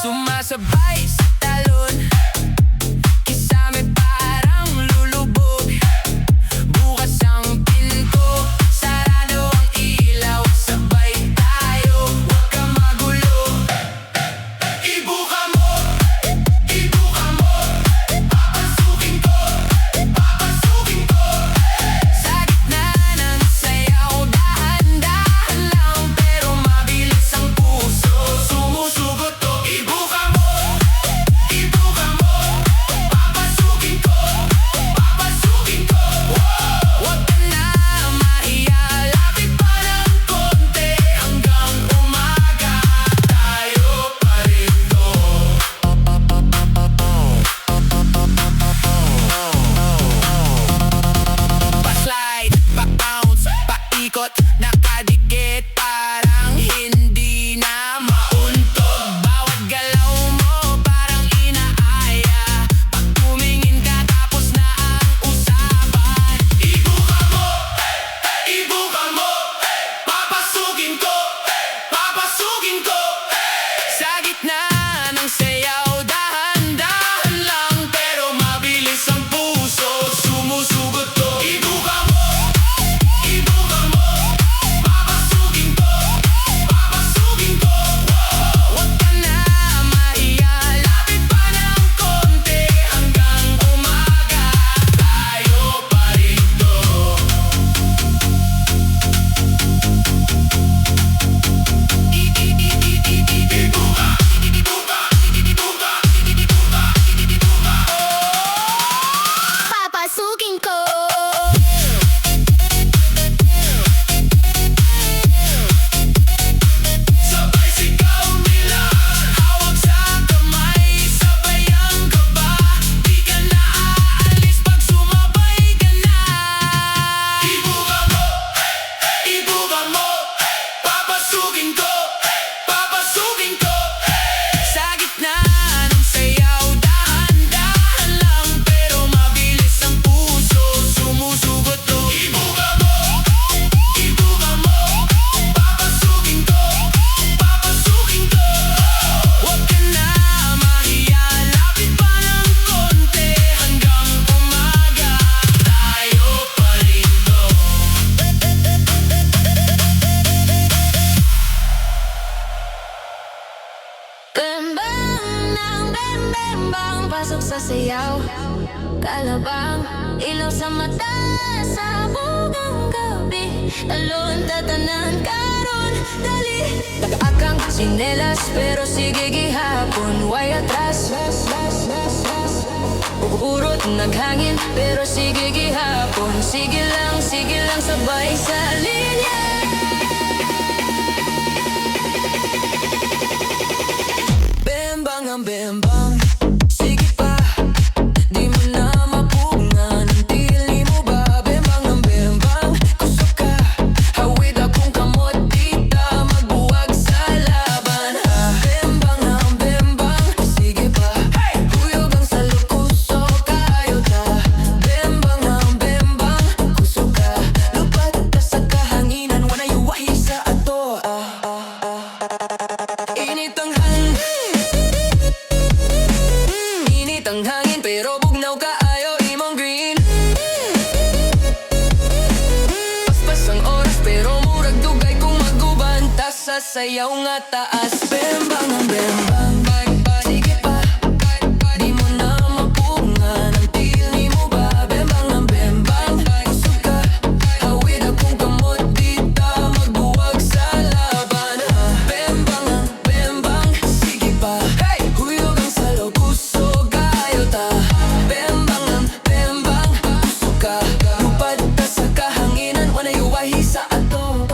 Sumasabay sa talon, kisame parang lulubog. Bukas ang pinto, sarado ang ilaw. Sabay tayo, huwag ka magulo. Ibuka mo, ibuka mo. Papasukin ko, papasukin ko. Sa gitna ng sayaw, dahan-dahan lang, pero mabilis ang puso. Sumusugot to. Ibuka mo, ibuka mo. Papasukin ko, papasukin ko. Huwag ka na mahiya, lapit pa ng konti. Hanggang umaga, tayo pa rito. Pa-slide, pa-bounce, paikot, nakadikit, parang hindi na mauntog. Bawat galaw mo parang inaaya. Pag tumingin ka, tapos na ang usapan. Ibuka mo, ibuka mo. Papasukin ko, papasukin ko. Sa gitna ng sayaw, dahan-dahan lang, pero mabilis ang puso. Sumusugot to. Ibuka mo, ibuka mo. Papasukin ko, papasukin ko. Huwag ka na mahiya, lapit pa ng konti. Hanggang umaga, tayo pa rito. Papasukin ko. Sabay sigaw nila, hawak sa kamay, sabay ang kaba. Di ka na aalis pag sumabay ka na. Ibuka mo, ibuka mo. Papasukin ko, papasukin ko. Sa gitna ng sayaw, dahan-dahan lang, pero mabilis ang puso. Sumusugot to. Ibuka mo, ibuka mo. Papasukin ko, papasukin ko. Huwag ka na mahiya, lapit pa ng konti. Hanggang umaga, tayo pa rito. Bembang ng bembang, pasok sa sayaw. Kalabang, ilaw sa mata, sa bugang gabi. Talon, tatanan, karon, dali. Tagaakang sinelas, pero sige gihapon. Way atras, urot naghangin, pero sige gihapon. Sige lang, sabay sa linya. Bembang ang bembang, sige pa. Di mo na mapungan ang tili mo ba? Bembang ang bembang, kusok ka. Hawid akong kamot, di ta magbuwag sa laban, ha? Bembang ang bembang, sige pa. Huyog ang salok, kusok kayo ta. Bembang ang bembang, kusok ka. Lupat ka sa kahanginan, wanay wahi sa ato. Init ang hangin, init ang hangin, pero bugnaw ka ayo imong green. Paspas ang oras, pero murag dugay kung maguban. Tas sa sayaw nga taas. Bembang ang bembang, sige pa. Di mo na mapungan ang tili mo ba? Bembang ang bembang, kusog ka. Hawid akong kamot, di ta magbuwag sa laban, ha? Bembang ang bembang, sige pa. Huyog ang salog, kusog kayo ta. Bembang ang bembang, kusog ka. Lupad ka sa kahanginan, wanay wahi sa ato.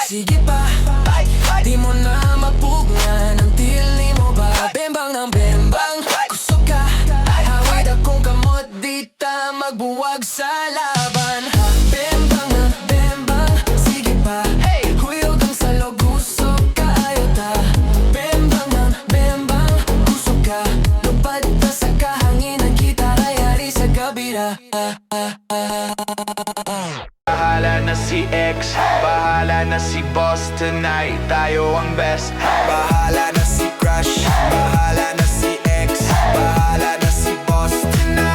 Sige pa, di mo na mapugnan ang tili mo ba? Bembang ng bembang, kusog ka. Hawid akong kamot, di ta magbuwag sa laban. Bembang ng bembang, sige pa. Huyog ang salog, kusog ka, ayaw ta. Bembang ng bembang, kusog ka. Lupad ta sa kahanginan, kita rayari sa kabira. Bahala na si X, bahala na si Boss. Tonight, tayo ang best. Bahala na si Crush, bahala na si X, bahala na si Boss. Tonight,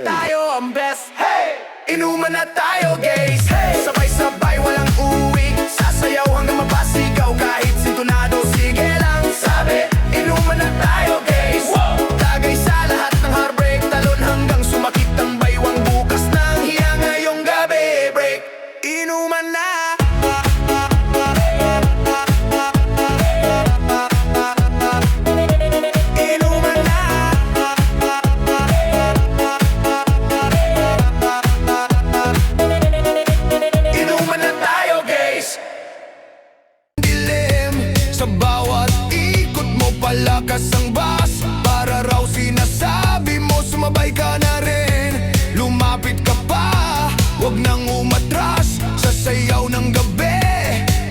tayo ang best. Hey! Inuman na tayo, guys. Hey! Sabay-sabay, walang uwi. Sasayaw hanggang mapasigaw. Kahit sintonado, sige lang. Sabi, inuman na tayo, guys. Tagay sa lahat ng heartbreak. Talon hanggang sumakit ang baywang. Bukas ng hiya ngayong gabi. Break, inuman na. Inuman na. Inuman na tayo, guys. Dilim sa bawat ikot mo, palakas ang bas. Para raw sinasabi mo, sumabay ka na rin. Lumapit ka pa, wag nang umatras. Sa sayaw ng gabi,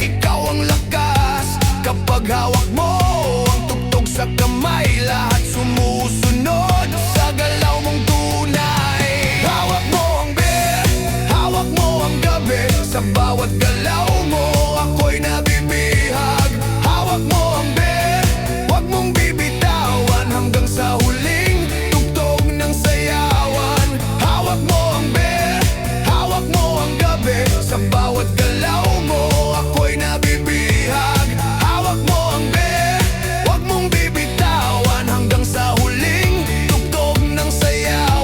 ikaw ang lakas. Kapag hawak mo ang tugtog sa kamay, lahat sumusunod sa galaw mong tunay. Hawak mo ang beer, hawak mo ang gabi. Sa bawat galaw mo, ako'y nabibihag. Hawak mo ang beer, wag mong bibitawan hanggang sa huling tugtog ng sayawan. Hawak mo ang beer, hawak mo ang gabi. Sa bawat galaw mo, ako'y nabibihag. Hawak mo ang beer, wag mong bibitawan hanggang sa huling tugtog ng sayawan.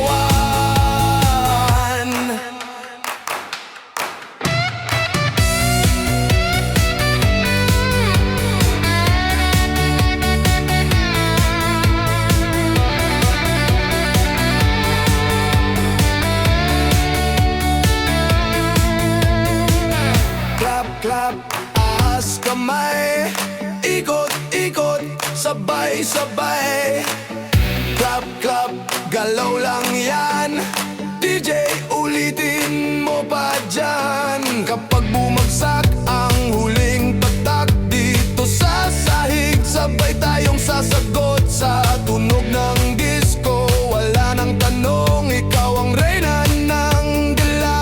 Clap, clap, ahas kamay. Ikot, ikot, sabay, sabay. Clap, clap, galaw lang yan. DJ, ulitin mo pa dyan. Kapag bumagsak ang huling patak dito sa sahig, sabay tayong sasagot sa tunog ng disco. Wala nang tanong, ikaw ang reyna ng galaw.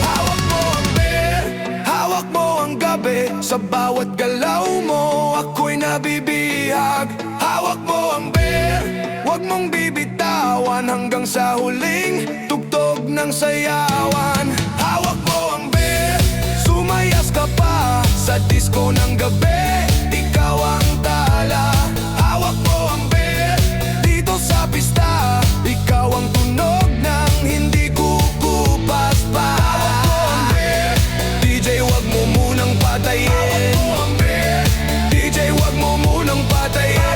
Hawak mo ang beer, hawak mo ang gabi. Sa bawat galaw mo, ako'y nabibihag. Hawak mo ang beer, wag mong bibitawan hanggang sa huling tugtog ng sayawan. Hawak mo ang beer, sumayas ka pa sa disco ng gabi. Ikaw ang tala. Hawak mo ang beer, dito sa pista. Ikaw ang tunog ng hindi kukupas pa. Hawak mo ang beer, DJ, wag mo munang patayin. DJ, wag mo munang patayin.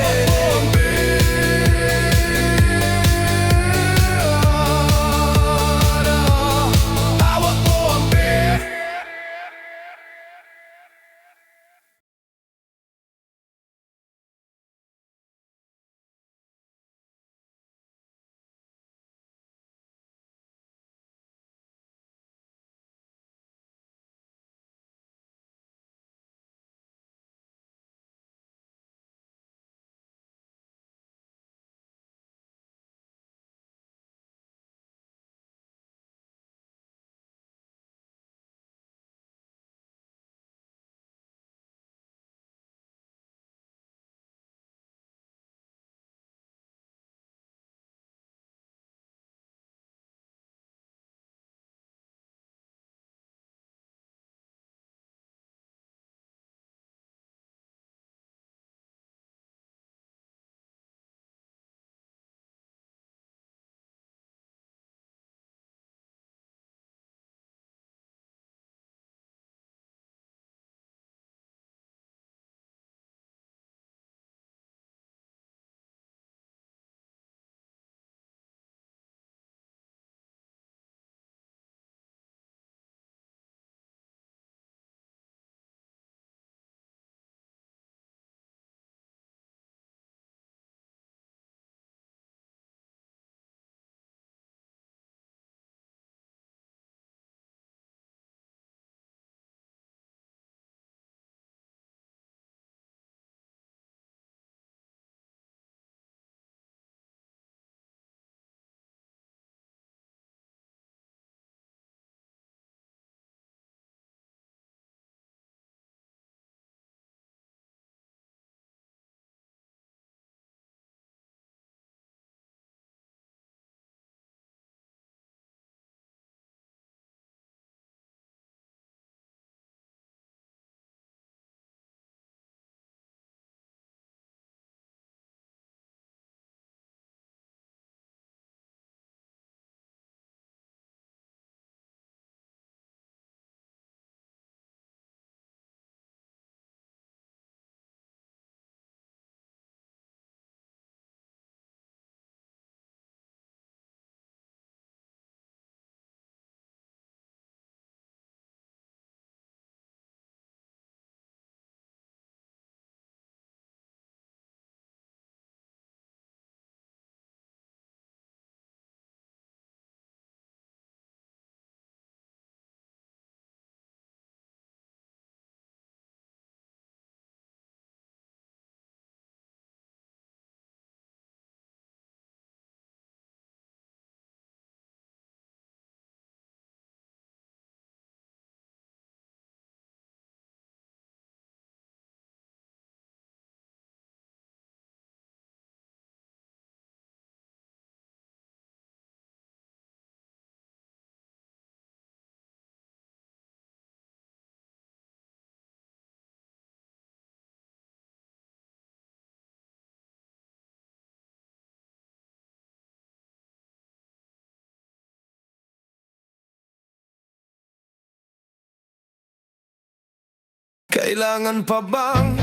Kailangan pa bang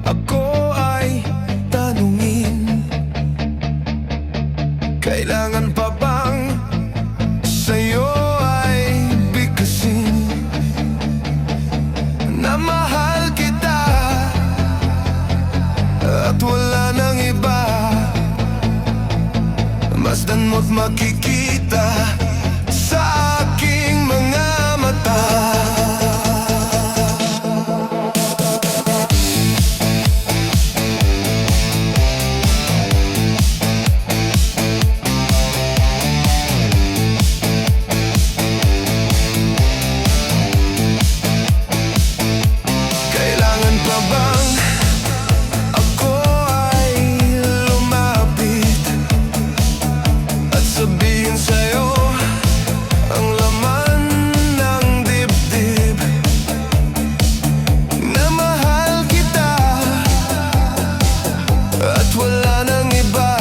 ako ay tanungin? Kailangan pa bang sa'yo ay bigkasin na mahal kita at wala nang iba? Masdan mo't makikita sa aking mga mata. Kailangan pa bang ako ay lumapit at sabihin sa'yo ang laman ng dibdib na mahal kita at wala nang iba?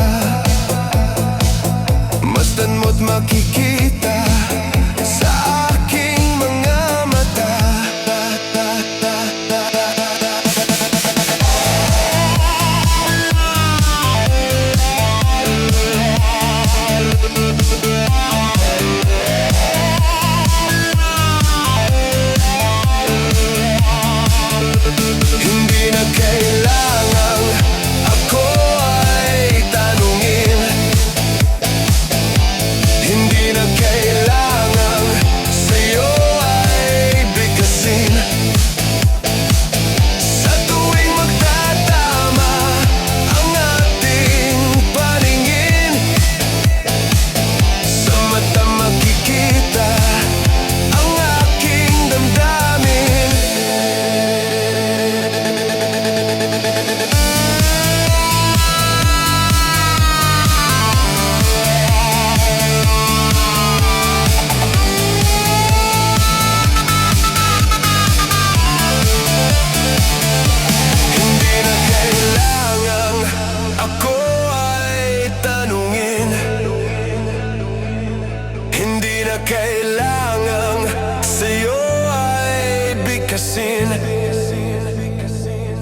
Masdan mo't makikita sa aking mga mata. Hindi na kailangang ako ay tanungin. Hindi na kailangang sa'yo ay bigkasin. Sa tuwing magtatama ang ating paningin, sa mata makikita ang aking damdamin. Hindi na kailangang ako ay tanungin. Hindi na kailangang sa'yo ay bigkasin.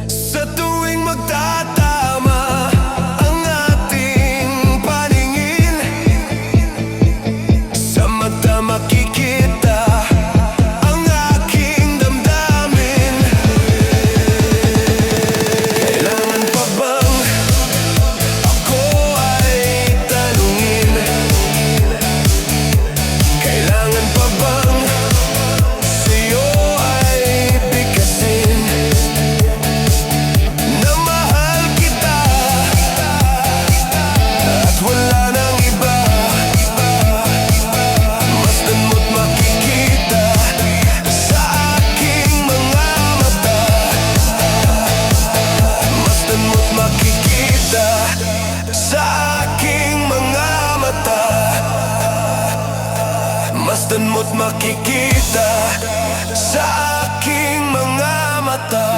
Sa tuwing magtatama ang ating paningin, sa mata makikita ang aking damdamin. Kailangan pa bang ako ay tanungin? Kailangan pa bang sa'yo ay bigkasin na mahal kita at wala nang iba? Masdan mo't makikita sa aking mga mata. Masdan mo't makikita sa aking mga mata. Masdan mo't makikita sa aking mga mata.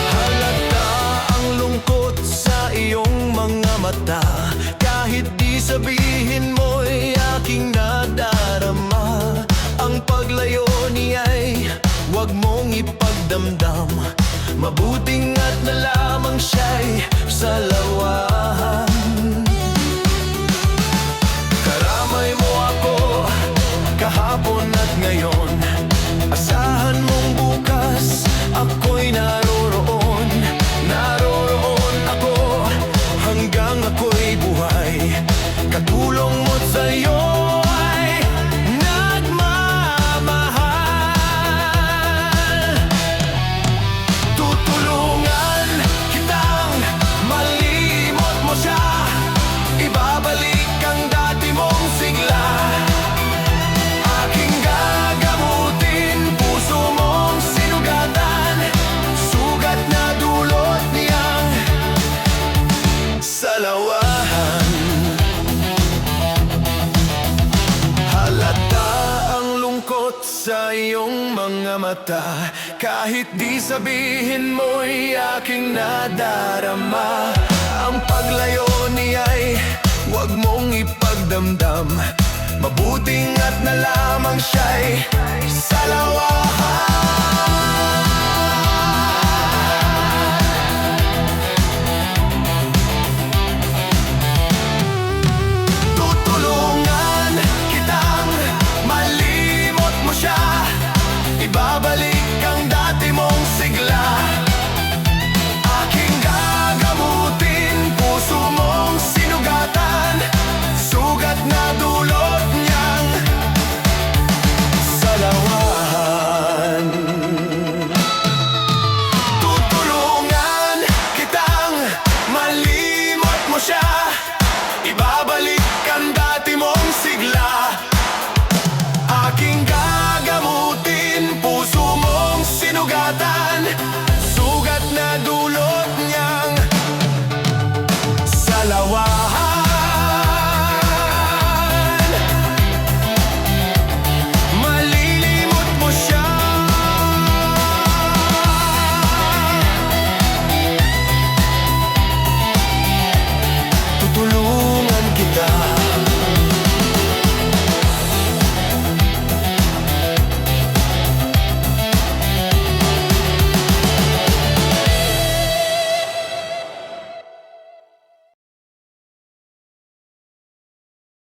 Halata ang lungkot sa iyong mga mata, kahit di sabihin mo'y aking nadarama. Ang paglayo niya'y huwag mong ipagdamdam. Mabuting at na lamang siya'y salawahan. Karamay mo ako kahapon at ngayon. Asahan mong bukas ako'y naroroon. Naroroon ako hanggang ako'y buhay. Katulong mo't sa'yo ay nagmamahal. Tutulungan kitang malimot Lungkot sa iyong mga mata, kahit di sabihin mo'y aking nadarama. Ang paglayo niya'y huwag mong ipagdamdam, mabuting at na lamang siya'y salawahan.